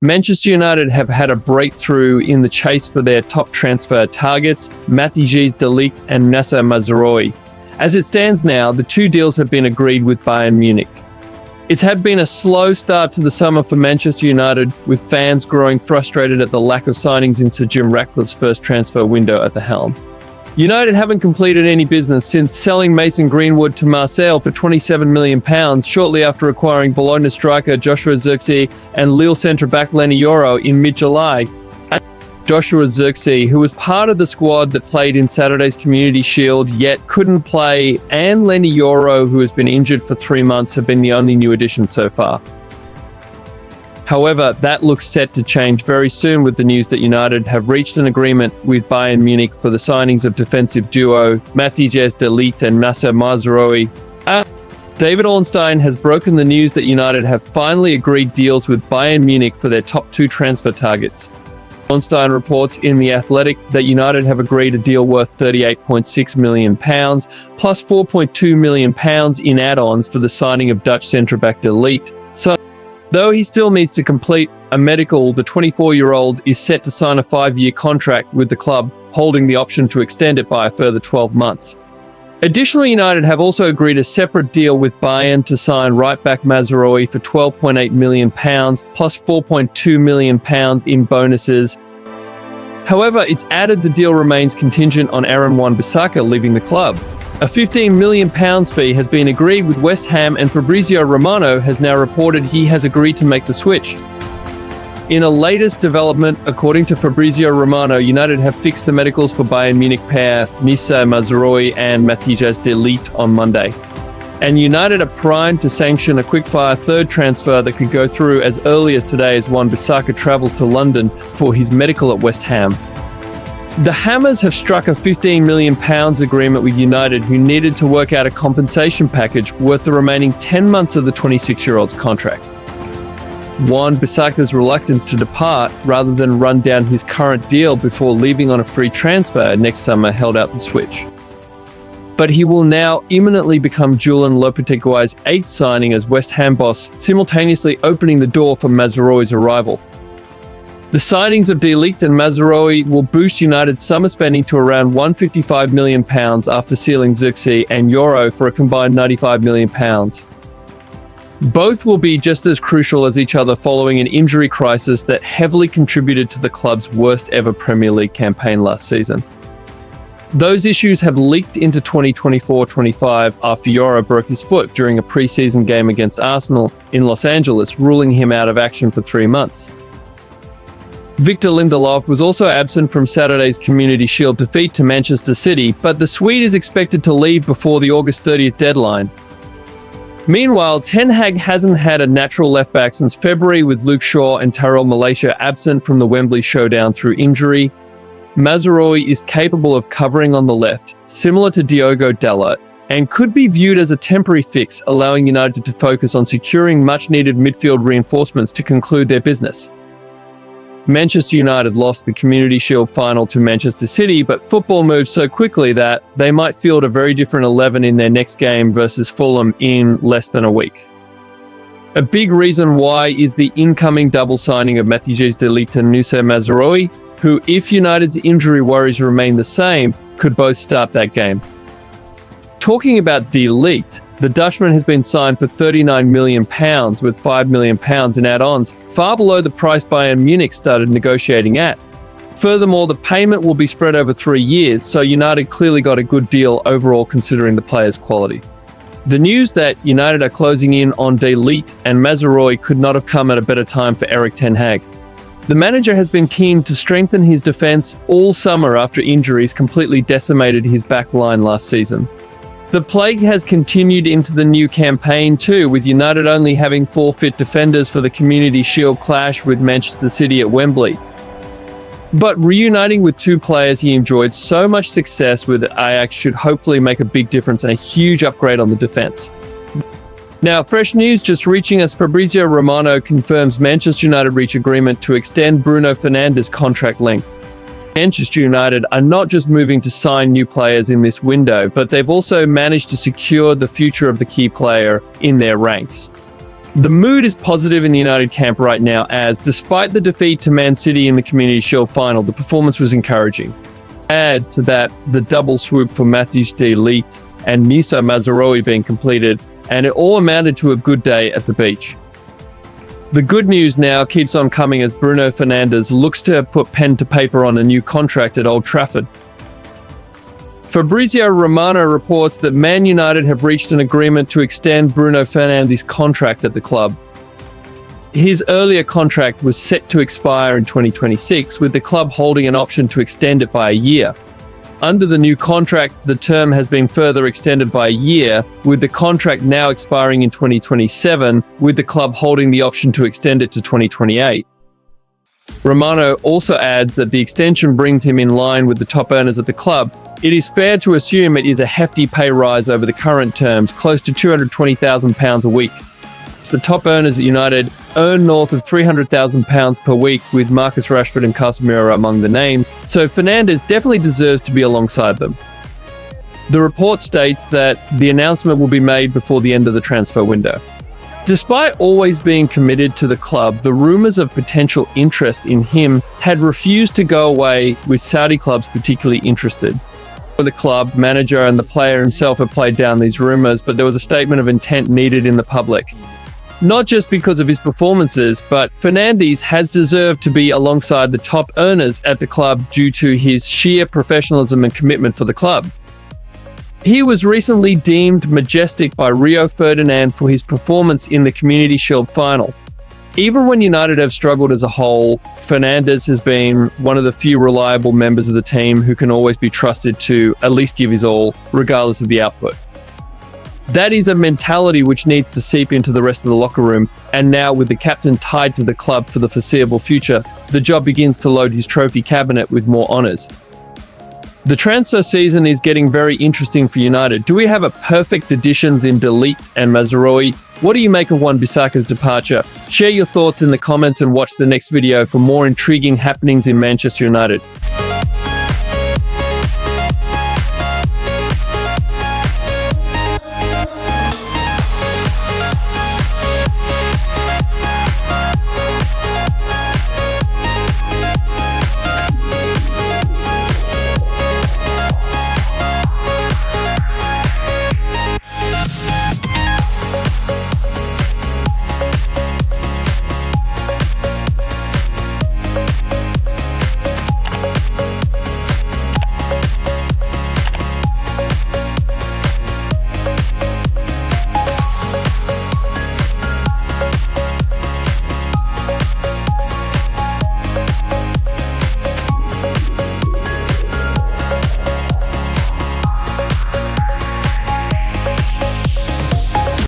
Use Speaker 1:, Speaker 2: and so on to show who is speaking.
Speaker 1: Manchester United have had a breakthrough in the chase for their top transfer targets, Matthijs, Ligt and Noussair Mazraoui. As it stands now, the two deals have been agreed with Bayern Munich. It's had been a slow start to the summer for Manchester United, with fans growing frustrated at the lack of signings in Sir Jim Ratcliffe's first transfer window at the helm. United haven't completed any business since selling Mason Greenwood to Marseille for £27 million shortly after acquiring Bologna striker Joshua Zirkzee and Lille centre-back Leny Yoro in mid-July. Joshua Zirkzee, who was part of the squad that played in Saturday's Community Shield yet couldn't play, and Leny Yoro, who has been injured for 3 months, have been the only new additions so far. However, that looks set to change very soon with the news that United have reached an agreement with Bayern Munich for the signings of defensive duo Matthijs, Ligt and Noussair Mazraoui. David Ornstein has broken the news that United have finally agreed deals with Bayern Munich for their top two transfer targets. Ornstein reports in The Athletic that United have agreed a deal worth £38.6 million plus £4.2 million in add-ons for the signing of Dutch centre-back Ligt. Though he still needs to complete a medical, the 24-year-old is set to sign a 5-year contract with the club, holding the option to extend it by a further 12 months. Additionally, United have also agreed a separate deal with Bayern to sign right-back Mazraoui for £12.8 million plus £4.2 million in bonuses. However, it's added the deal remains contingent on Wan-Bissaka leaving the club. A £15 million fee has been agreed with West Ham, and Fabrizio Romano has now reported he has agreed to make the switch. In a latest development, according to Fabrizio Romano, United have fixed the medicals for Bayern Munich pair Noussair Mazraoui and Matthijs de Ligt on Monday. And United are primed to sanction a quickfire third transfer that could go through as early as today as Wan-Bissaka travels to London for his medical at West Ham. The Hammers have struck a £15 million agreement with United, who needed to work out a compensation package worth the remaining 10 months of the 26-year-old's contract. Wan-Bissaka's reluctance to depart rather than run down his current deal before leaving on a free transfer next summer held out the switch. But he will now imminently become Julen Lopetegui's 8th signing as West Ham boss, simultaneously opening the door for Mazraoui's arrival. The signings of Ligt and Mazraoui will boost United's summer spending to around £155 million after sealing Zirkzee and Yoro for a combined £95 million. Both will be just as crucial as each other following an injury crisis that heavily contributed to the club's worst ever Premier League campaign last season. Those issues have leaked into 2024-25 after Yoro broke his foot during a pre-season game against Arsenal in Los Angeles, ruling him out of action for 3 months. Victor Lindelof was also absent from Saturday's Community Shield defeat to Manchester City, but the Swede is expected to leave before the August 30th deadline. Meanwhile, Ten Hag hasn't had a natural left-back since February, with Luke Shaw and Tyrell Malacia absent from the Wembley showdown through injury. Mazraoui is capable of covering on the left, similar to Diogo Dalot, and could be viewed as a temporary fix, allowing United to focus on securing much-needed midfield reinforcements to conclude their business. Manchester United lost the Community Shield final to Manchester City, but football moves so quickly that they might field a very different 11 in their next game versus Fulham in less than a week. A big reason why is the incoming double signing of Matthijs de Ligt and Noussair Mazraoui, who, if United's injury worries remain the same, could both start that game. Talking about de Ligt, the Dutchman has been signed for £39 million with £5 million in add-ons, far below the price Bayern Munich started negotiating at. Furthermore, the payment will be spread over 3 years, so United clearly got a good deal overall considering the player's quality. The news that United are closing in on de Ligt and Mazraoui could not have come at a better time for Erik ten Hag. The manager has been keen to strengthen his defence all summer after injuries completely decimated his back line last season. The plague has continued into the new campaign too, with United only having 4 fit defenders for the Community Shield clash with Manchester City at Wembley. But reuniting with 2 players he enjoyed so much success with at Ajax should hopefully make a big difference and a huge upgrade on the defence. Now, fresh news just reaching us. Fabrizio Romano confirms Manchester United reach agreement to extend Bruno Fernandes' contract length. Manchester United are not just moving to sign new players in this window, but they've also managed to secure the future of the key player in their ranks. The mood is positive in the United camp right now as, despite the defeat to Man City in the Community Shield final, the performance was encouraging. Add to that the double swoop for Matthijs, Ligt and Mazraoui being completed, and it all amounted to a good day at the beach. The good news now keeps on coming as Bruno Fernandes looks to have put pen to paper on a new contract at Old Trafford. Fabrizio Romano reports that Man United have reached an agreement to extend Bruno Fernandes' contract at the club. His earlier contract was set to expire in 2026, with the club holding an option to extend it by a year. Under the new contract, the term has been further extended by a year, with the contract now expiring in 2027, with the club holding the option to extend it to 2028. Romano also adds that the extension brings him in line with the top earners at the club. It is fair to assume it is a hefty pay rise over the current terms, close to £220,000 a week. The top earners at United earn north of £300,000 per week, with Marcus Rashford and Casemiro among the names, so Fernandes definitely deserves to be alongside them. The report states that the announcement will be made before the end of the transfer window. Despite always being committed to the club, the rumours of potential interest in him had refused to go away, with Saudi clubs particularly interested. The club, manager and the player himself have played down these rumours, but there was a statement of intent needed in the public. Not just because of his performances, but Fernandes has deserved to be alongside the top earners at the club due to his sheer professionalism and commitment for the club. He was recently deemed majestic by Rio Ferdinand for his performance in the Community Shield final. Even when United have struggled as a whole, Fernandes has been one of the few reliable members of the team who can always be trusted to at least give his all, regardless of the output. That is a mentality which needs to seep into the rest of the locker room, and now with the captain tied to the club for the foreseeable future, the job begins to load his trophy cabinet with more honours. The transfer season is getting very interesting for United. Do we have a perfect additions in Ligt and Mazraoui? What do you make of Wan-Bissaka's departure? Share your thoughts in the comments and watch the next video for more intriguing happenings in Manchester United.